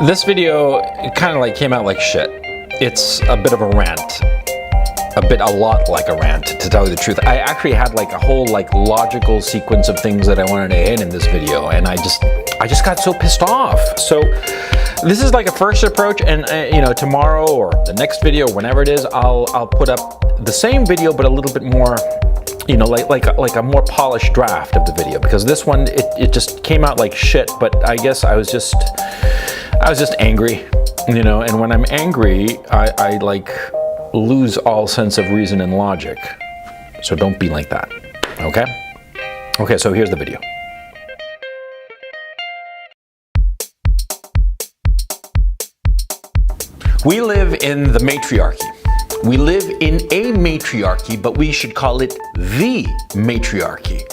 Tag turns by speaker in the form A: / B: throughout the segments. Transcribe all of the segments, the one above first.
A: This video kind of like came out like shit. It's a bit of a rant. A lot like a rant, to tell you the truth. I actually had like a whole like logical sequence of things that I wanted to hit in this video, and I just got so pissed off. So this is like a first approach, and you know, tomorrow or the next video, whenever it is, I'll put up the same video but a little bit more, you know, like a more polished draft of the video, because this one it just came out like shit. But I guess I was just angry, you know, and when I'm angry, I like lose all sense of reason and logic. So don't be like that, okay? Okay, so here's the video. We live in the matriarchy. We live in a matriarchy, but we should call it the matriarchy.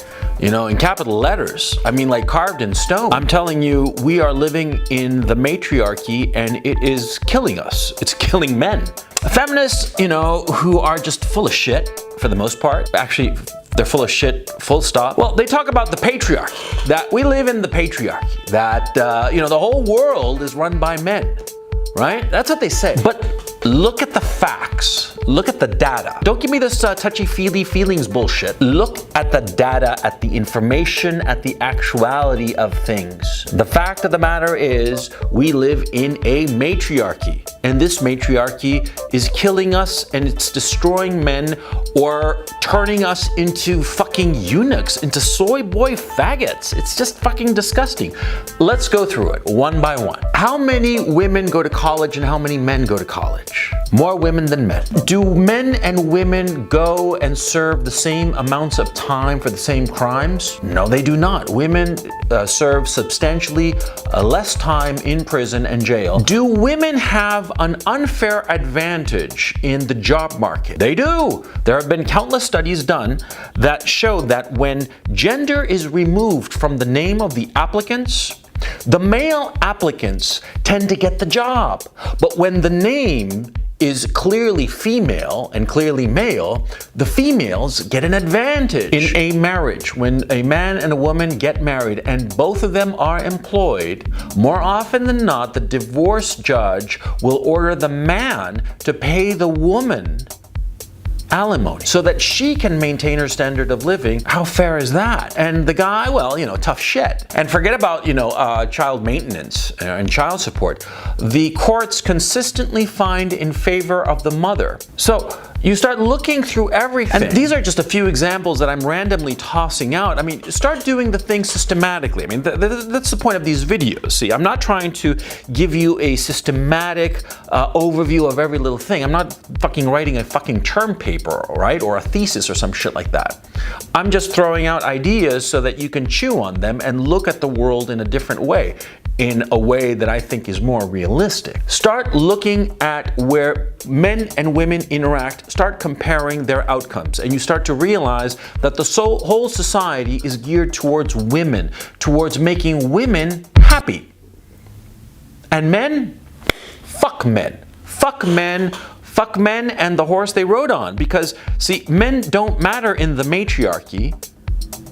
A: You know, in capital letters, I mean like carved in stone. I'm telling you, we are living in the matriarchy and it is killing us. It's killing men. Feminists, you know, who are just full of shit for the most part. Actually, they're full of shit, full stop. Well, they talk about the patriarchy, that we live in the patriarchy, that, you know, the whole world is run by men, right? That's what they say. But look at the facts. Look at the data. Don't give me this touchy-feely feelings bullshit. Look at the data, at the information, at the actuality of things. The fact of the matter is, we live in a matriarchy. And this matriarchy is killing us, and it's destroying men or turning us into fucking eunuchs, into soy boy faggots. It's just fucking disgusting. Let's go through it one by one. How many women go to college and how many men go to college? More women than men. Do men and women go and serve the same amounts of time for the same crimes? No, they do not. Women serve substantially less time in prison and jail. Do women have an unfair advantage in the job market? They do. There have been countless studies done that show that when gender is removed from the name of the applicants, the male applicants tend to get the job. But when the name is clearly female and clearly male, the females get an advantage. In a marriage, when a man and a woman get married and both of them are employed, more often than not, the divorce judge will order the man to pay the woman alimony so that she can maintain her standard of living. How fair is that? And the guy, well, you know, tough shit. And forget about, you know, child maintenance and child support. The courts consistently find in favor of the mother. So you start looking through everything. And these are just a few examples that I'm randomly tossing out. I mean, start doing the thing systematically. I mean, that's the point of these videos. See, I'm not trying to give you a systematic overview of every little thing. I'm not fucking writing a fucking term paper, right? Or a thesis or some shit like that. I'm just throwing out ideas so that you can chew on them and look at the world in a different way, in a way that I think is more realistic. Start looking at where men and women interact, start comparing their outcomes, and you start to realize that the whole society is geared towards women, towards making women happy. And men? Fuck men. Fuck men. Fuck men and the horse they rode on. Because, see, men don't matter in the matriarchy.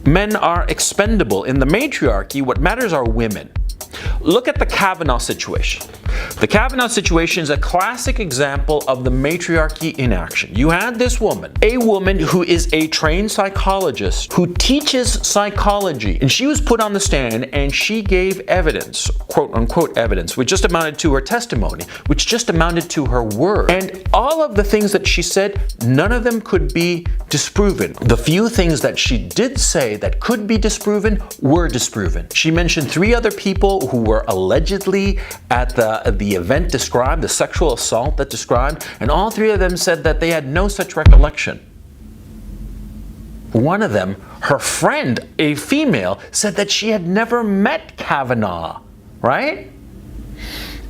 A: Men are expendable. In the matriarchy, what matters are women. Look at the Kavanaugh situation. The Kavanaugh situation is a classic example of the matriarchy in action. You had this woman, a woman who is a trained psychologist who teaches psychology, and she was put on the stand and she gave evidence, quote unquote evidence, which just amounted to her testimony, which just amounted to her word. And all of the things that she said, none of them could be disproven. The few things that she did say that could be disproven were disproven. She mentioned 3 other people who were allegedly at the event described, the sexual assault that described, and all 3 of them said that they had no such recollection. One of them, her friend, a female, said that she had never met Kavanaugh, right?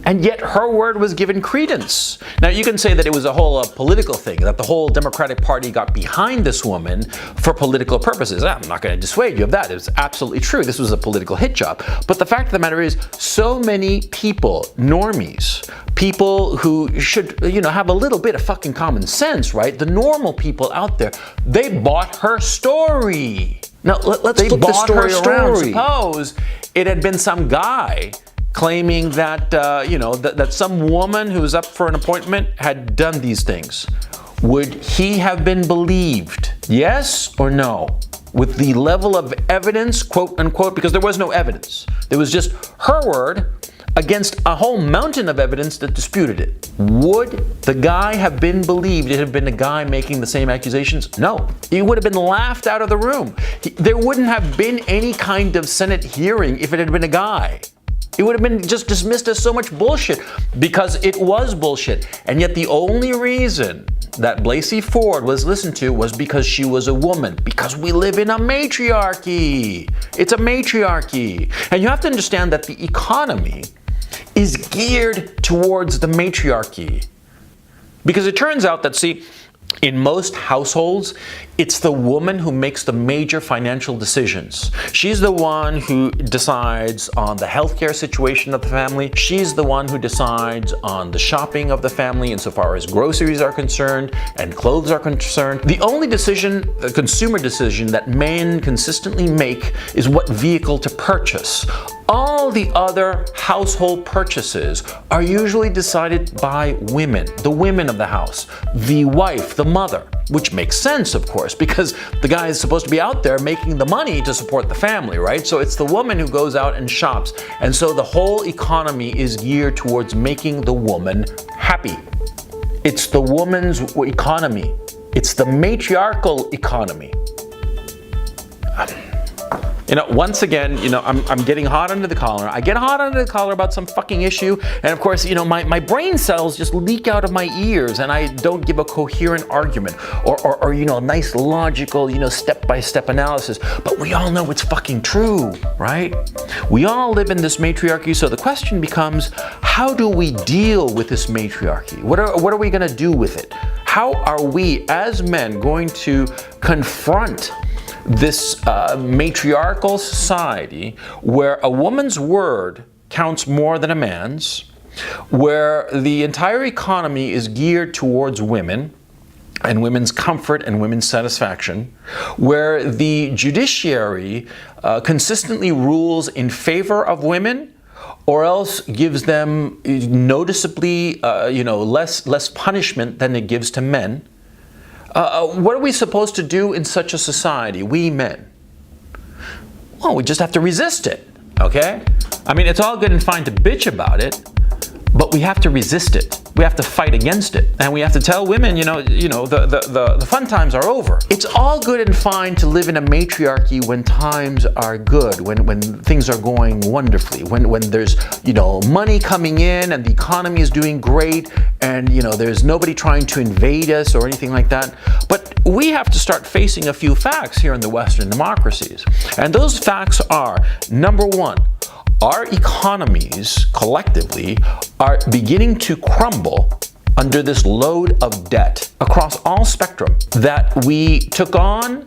A: And yet her word was given credence. Now you can say that it was a whole political thing, that the whole Democratic Party got behind this woman for political purposes. I'm not going to dissuade you of that. It's absolutely true. This was a political hit job. But the fact of the matter is, so many people, normies, people who should, you know, have a little bit of fucking common sense, right? The normal people out there, they bought her story. Now let's flip the story around. Suppose it had been some guy claiming that, that some woman who was up for an appointment had done these things. Would he have been believed? Yes or no? With the level of evidence, quote unquote, because there was no evidence. There was just her word against a whole mountain of evidence that disputed it. Would the guy have been believed? It had been a guy making the same accusations? No. He would have been laughed out of the room. There wouldn't have been any kind of Senate hearing if it had been a guy. It would have been just dismissed as so much bullshit, because it was bullshit. And yet the only reason that Blasey Ford was listened to was because she was a woman, because we live in a matriarchy. It's a matriarchy. And you have to understand that the economy is geared towards the matriarchy. Because it turns out that, see, in most households, it's the woman who makes the major financial decisions. She's the one who decides on the healthcare situation of the family. She's the one who decides on the shopping of the family insofar as groceries are concerned and clothes are concerned. The only decision, the consumer decision, that men consistently make is what vehicle to purchase. All the other household purchases are usually decided by women, the women of the house, the wife, the mother, which makes sense, of course, because the guy is supposed to be out there making the money to support the family, right? So it's the woman who goes out and shops. And so the whole economy is geared towards making the woman happy. It's the woman's economy. It's the matriarchal economy. Once again, I'm getting hot under the collar. I get hot under the collar about some fucking issue, and of course, my brain cells just leak out of my ears, and I don't give a coherent argument or nice logical, step-by-step analysis. But we all know it's fucking true, right? We all live in this matriarchy, so the question becomes, how do we deal with this matriarchy? What are we going to do with it? How are we, as men, going to confront this matriarchal society where a woman's word counts more than a man's, where the entire economy is geared towards women and women's comfort and women's satisfaction, where the judiciary consistently rules in favor of women, or else gives them noticeably less punishment than it gives to men? What are we supposed to do in such a society, we men? Well, we just have to resist it, okay? I mean, it's all good and fine to bitch about it, but we have to resist it. We have to fight against it. And we have to tell women, the fun times are over. It's all good and fine to live in a matriarchy when times are good, when things are going wonderfully, when there's, money coming in and the economy is doing great, and, there's nobody trying to invade us or anything like that. But we have to start facing a few facts here in the Western democracies. And those facts are, number one, our economies collectively are beginning to crumble under this load of debt across all spectrum that we took on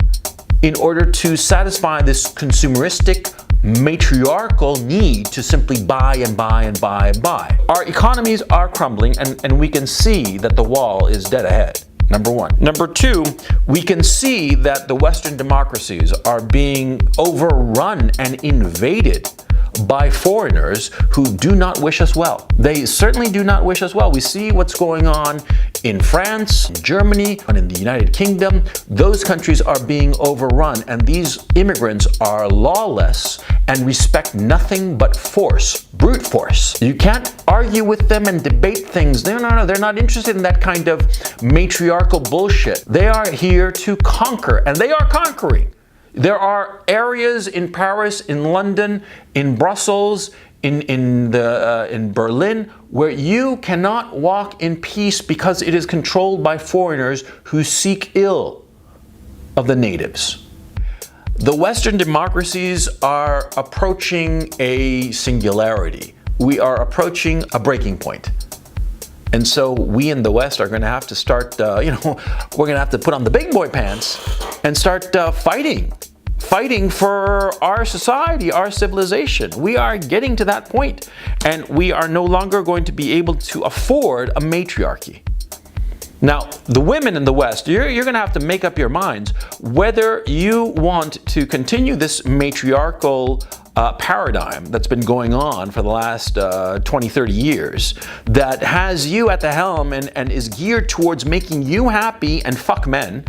A: in order to satisfy this consumeristic, matriarchal need to simply buy and buy and buy and buy. Our economies are crumbling, and we can see that the wall is dead ahead. Number one. Number two, we can see that the Western democracies are being overrun and invaded by foreigners who do not wish us well. They certainly do not wish us well. We see what's going on in France, in Germany, and in the United Kingdom. Those countries are being overrun, and these immigrants are lawless and respect nothing but force, brute force. You can't argue with them and debate things. No, they're not interested in that kind of matriarchal bullshit. They are here to conquer, and they are conquering. There are areas in Paris, in London, in Brussels, in Berlin, where you cannot walk in peace because it is controlled by foreigners who seek ill of the natives. The Western democracies are approaching a singularity. We are approaching a breaking point. And so we in the West are going to have to start, we're going to have to put on the big boy pants and start fighting for our society, our civilization. We are getting to that point, and we are no longer going to be able to afford a matriarchy. Now, the women in the West, you're going to have to make up your minds whether you want to continue this matriarchal paradigm that's been going on for the last 20, 30 years that has you at the helm and is geared towards making you happy and fuck men.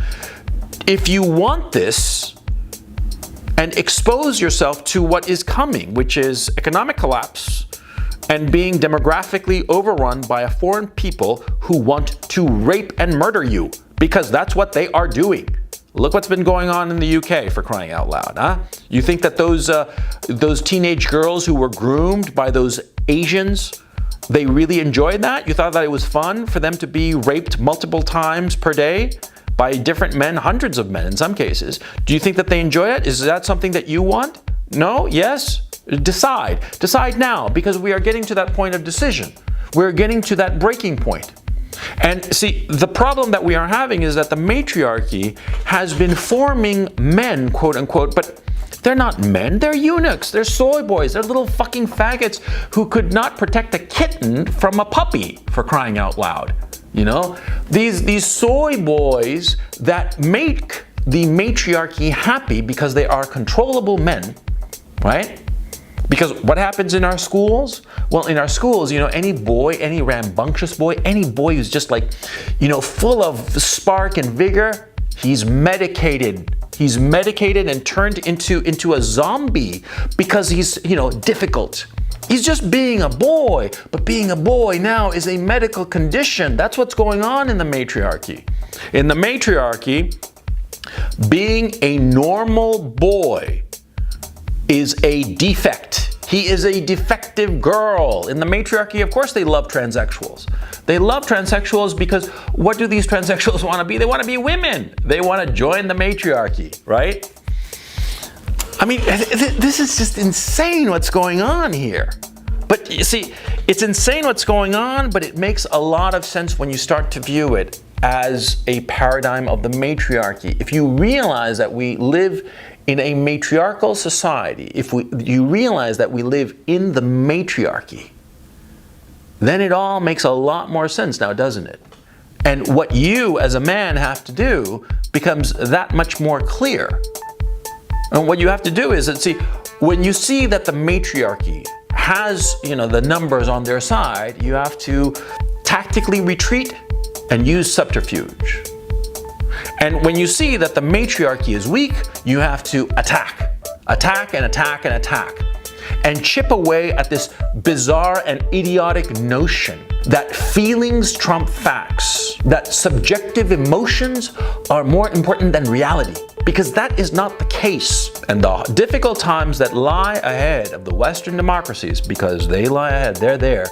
A: If you want this and expose yourself to what is coming, which is economic collapse and being demographically overrun by a foreign people who want to rape and murder you, because that's what they are doing. Look what's been going on in the UK, for crying out loud, huh? You think that those teenage girls who were groomed by those Asians, they really enjoyed that? You thought that it was fun for them to be raped multiple times per day by different men, hundreds of men in some cases? Do you think that they enjoy it? Is that something that you want? No? Yes? Decide. Decide now, because we are getting to that point of decision. We're getting to that breaking point. And see, the problem that we are having is that the matriarchy has been forming men, quote unquote, but they're not men, they're eunuchs, they're soy boys, they're little fucking faggots who could not protect a kitten from a puppy, for crying out loud. You know, these soy boys that make the matriarchy happy because they are controllable men, right? Because what happens in our schools? Well, in our schools, you know, any boy, any rambunctious boy, any boy who's just like, you know, full of spark and vigor, he's medicated. He's medicated and turned into a zombie because he's, you know, difficult. He's just being a boy, but being a boy now is a medical condition. That's what's going on in the matriarchy. In the matriarchy, being a normal boy is a defect. He is a defective girl. In the matriarchy, of course, they love transsexuals. They love transsexuals because what do these transsexuals want to be? They want to be women. They want to join the matriarchy, right? I mean, this is just insane what's going on here. But you see, it's insane what's going on, but it makes a lot of sense when you start to view it as a paradigm of the matriarchy. If you realize that we live in a matriarchal society, if you realize that we live in the matriarchy, then it all makes a lot more sense now, doesn't it? And what you as a man have to do becomes that much more clear. And what you have to do is that, see, when you see that the matriarchy has, you know, the numbers on their side, you have to tactically retreat and use subterfuge. And when you see that the matriarchy is weak, you have to attack. Attack and attack and attack. And chip away at this bizarre and idiotic notion that feelings trump facts, that subjective emotions are more important than reality, because that is not the case. And the difficult times that lie ahead of the Western democracies, because they lie ahead, they're there.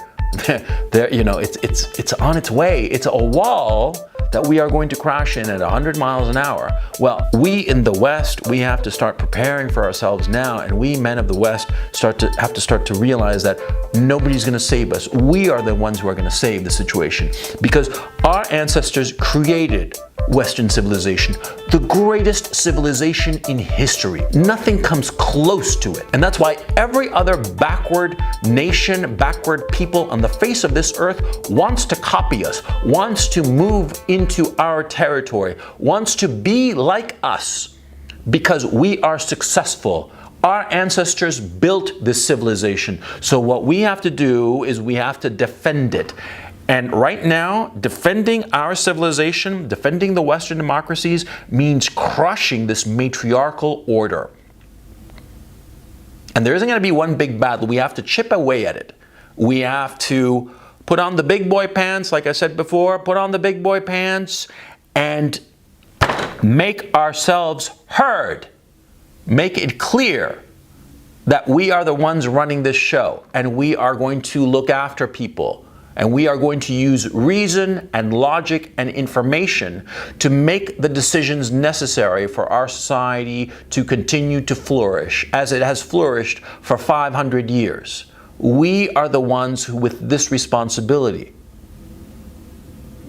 A: You know, it's on its way. It's a wall that we are going to crash in at 100 miles an hour. Well, we in the West, we have to start preparing for ourselves now, and we men of the West have to start to realize that nobody's going to save us. We are the ones who are going to save the situation, because our ancestors created Western civilization, the greatest civilization in history. Nothing comes close to it. And that's why every other backward nation, backward people on the face of this earth wants to copy us, wants to move into our territory, wants to be like us, because we are successful. Our ancestors built this civilization. So what we have to do is we have to defend it. And right now, defending our civilization, defending the Western democracies, means crushing this matriarchal order. And there isn't going to be one big battle. We have to chip away at it. We have to put on the big boy pants, like I said before, put on the big boy pants and make ourselves heard. Make it clear that we are the ones running this show, and we are going to look after people. And we are going to use reason and logic and information to make the decisions necessary for our society to continue to flourish as it has flourished for 500 years. We are the ones who with this responsibility.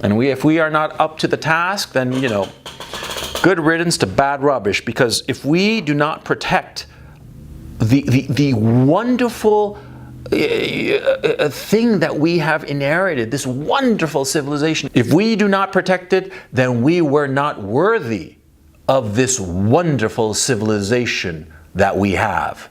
A: And if we are not up to the task, then, you know, good riddance to bad rubbish, because if we do not protect the wonderful a thing that we have inherited, this wonderful civilization. If we do not protect it, then we were not worthy of this wonderful civilization that we have.